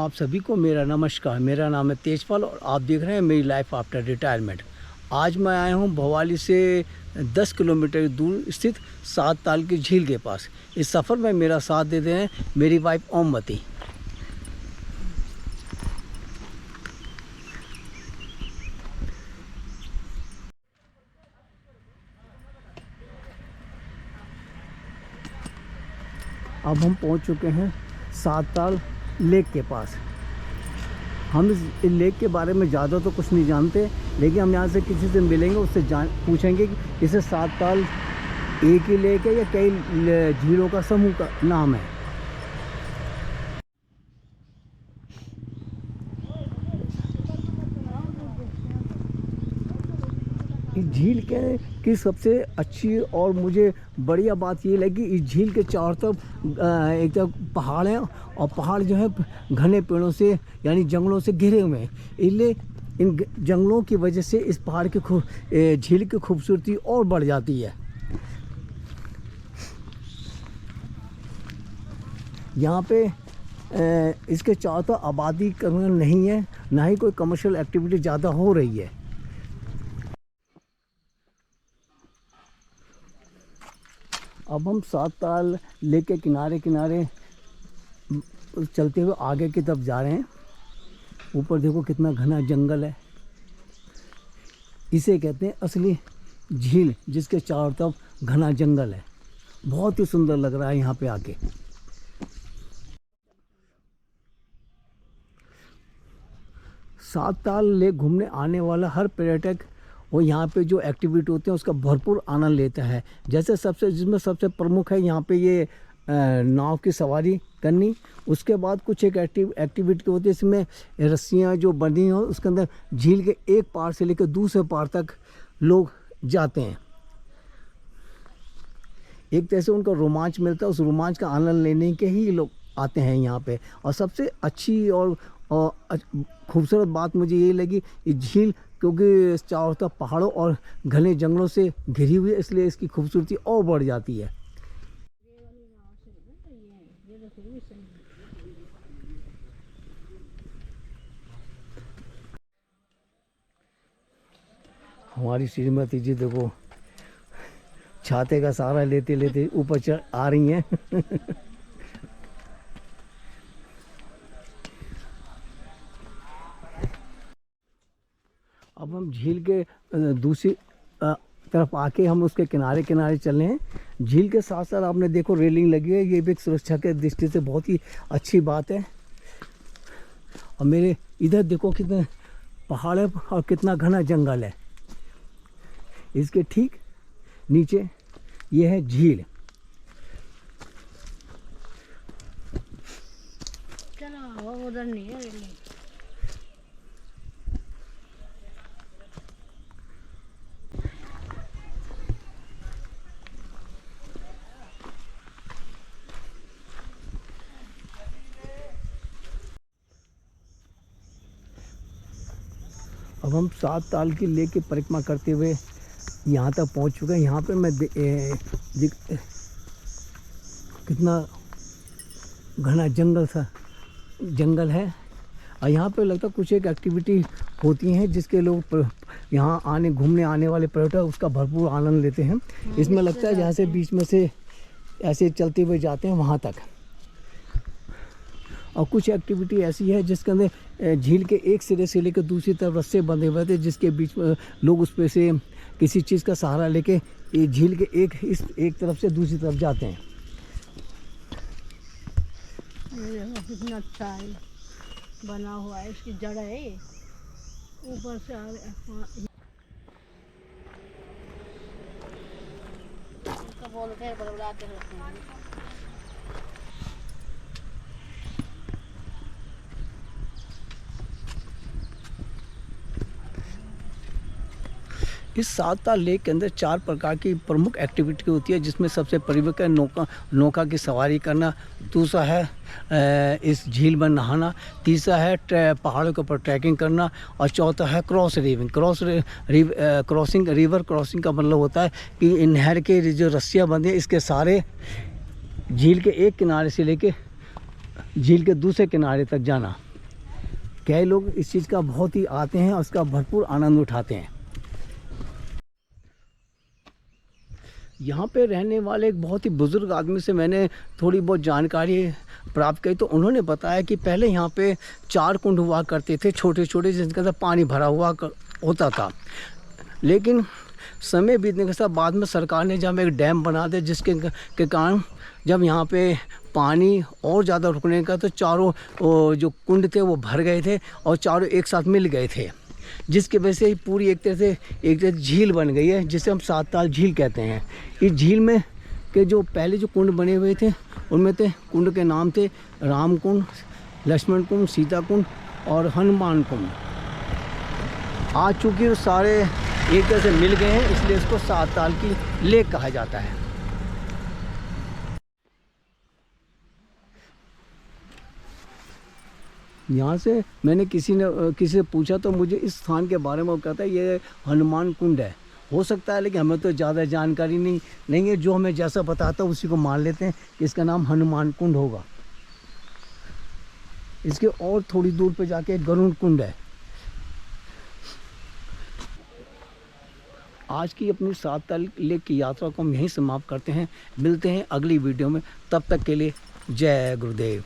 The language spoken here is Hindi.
आप सभी को मेरा नमस्कार। मेरा नाम है तेजपाल और आप देख रहे हैं मेरी लाइफ आफ्टर रिटायरमेंट। आज मैं आया हूं भवाली से 10 किलोमीटर दूर स्थित 7 ताल की झील के पास। इस सफ़र में मेरा साथ देते हैं मेरी वाइफ ओमवती। अब हम पहुंच चुके हैं 7 ताल लेक के पास। हम इस लेक के बारे में ज़्यादा तो कुछ नहीं जानते, लेकिन हम यहाँ से किसी से मिलेंगे, उससे पूछेंगे कि इसे 7 ताल एक ही लेक है या कई झीलों का समूह का नाम है। इस झील की सबसे अच्छी और मुझे बढ़िया बात ये लगी, इस झील के चारों तरफ एक तरफ पहाड़ हैं और पहाड़ जो है घने पेड़ों से यानी जंगलों से घिरे हुए हैं। इसलिए इन जंगलों की वजह से इस पहाड़ की झील की खूबसूरती और बढ़ जाती है। यहाँ पे इसके चारों तरफ आबादीकरण नहीं है, ना ही कोई कमर्शियल एक्टिविटी ज़्यादा हो रही है। अब हम 7 ताल लेक के किनारे किनारे चलते हुए आगे की तरफ जा रहे हैं। ऊपर देखो कितना घना जंगल है। इसे कहते हैं असली झील, जिसके चारों तरफ घना जंगल है। बहुत ही सुंदर लग रहा है यहाँ पे आके। सात ताल लेक घूमने आने वाला हर पर्यटक और यहाँ पे जो एक्टिविटी होते हैं उसका भरपूर आनंद लेता है। जैसे जिसमें सबसे प्रमुख है यहाँ पे ये नाव की सवारी करनी। उसके बाद कुछ एक एक्टिविटी होती है, इसमें रस्सियाँ जो बंधी हो उसके अंदर झील के एक पार से लेकर दूसरे पार तक लोग जाते हैं। एक तरह से उनका रोमांच मिलता है, उस रोमांच का आनंद लेने के ही लोग आते हैं यहाँ पे। और सबसे अच्छी और खूबसूरत बात मुझे ये लगी, ये झील क्योंकि चारों तरफ पहाड़ों और घने जंगलों से घिरी हुई है, इसलिए इसकी खूबसूरती और बढ़ जाती है। हमारी श्रीमती जी देखो छाते का सहारा लेते लेते ऊपर चढ़ आ रही हैं। अब हम झील के दूसरी तरफ आके हम उसके किनारे किनारे चल रहे हैं। झील के साथ साथ आपने देखो रेलिंग लगी है, ये भी एक सुरक्षा के दृष्टि से बहुत ही अच्छी बात है। और मेरे इधर देखो कितने पहाड़ है और कितना घना जंगल है। इसके ठीक नीचे ये है झील। चलो उधर नहीं है रेलिंग। अब हम 7 ताल की लेक की परिक्रमा करते हुए यहाँ तक पहुँच चुके हैं। यहाँ पे मैं कितना घना जंगल है और यहाँ पे लगता है कुछ एक एक्टिविटी होती हैं जिसके लोग यहाँ घूमने आने वाले पर्यटक उसका भरपूर आनंद लेते हैं। इसमें लगता है जहाँ से बीच में से ऐसे चलते हुए जाते हैं वहाँ तक। और कुछ एक्टिविटी ऐसी है जिसके अंदर झील के एक सिरे से लेकर दूसरी तरफ रस्से बंधे हुए थे, जिसके बीच में लोग उस पे से किसी चीज़ का सहारा लेके झील के एक तरफ से दूसरी तरफ जाते हैं। कितना अच्छा है बना हुआ है, इसकी जड़ है ऊपर से बोलते हैं बड़बड़ाते रहते हैं। इस 7 ताल लेक के अंदर 4 प्रकार की प्रमुख एक्टिविटी होती है, जिसमें सबसे प्रमुख है नौका की सवारी करना, दूसरा है इस झील में नहाना, तीसरा है पहाड़ों के ऊपर ट्रैकिंग करना और चौथा है रिवर क्रॉसिंग का मतलब होता है कि नहर के जो रस्सियाँ बंधी हैं इसके सारे झील के एक किनारे से लेके झील के दूसरे किनारे तक जाना। कई लोग इस चीज़ का बहुत ही आते हैं और उसका भरपूर आनंद उठाते हैं। यहाँ पे रहने वाले एक बहुत ही बुज़ुर्ग आदमी से मैंने थोड़ी बहुत जानकारी प्राप्त की, तो उन्होंने बताया कि पहले यहाँ पे 4 कुंड हुआ करते थे, छोटे छोटे, जिनके अंदर पानी भरा हुआ होता था। लेकिन समय बीतने के साथ बाद में सरकार ने जब एक डैम बना दिया, जिसके कारण जब यहाँ पे पानी और ज़्यादा रुकने का, तो चारों जो कुंड थे वो भर गए थे और चारों एक साथ मिल गए थे, जिसकी वजह से पूरी एक तरह से झील बन गई है, जिसे हम 7 ताल झील कहते हैं। इस झील में के जो पहले जो कुंड बने हुए थे, उनमें थे कुंड के नाम थे राम कुंड, लक्ष्मण कुंड, सीता कुंड और हनुमान कुंड। आज चूँकि सारे एक तरह से मिल गए हैं, इसलिए इसको 7 ताल की लेक कहा जाता है। यहाँ से मैंने किसी से पूछा, तो मुझे इस स्थान के बारे में वो कहता है ये हनुमान कुंड है। हो सकता है, लेकिन हमें तो ज़्यादा जानकारी नहीं है। जो हमें जैसा बताता है उसी को मान लेते हैं कि इसका नाम हनुमान कुंड होगा। इसके और थोड़ी दूर पे जाके गरुड़ कुंड है। आज की अपनी 7 ताल लेक की यात्रा को हम यहीं समाप्त करते हैं। मिलते हैं अगली वीडियो में, तब तक के लिए जय गुरुदेव।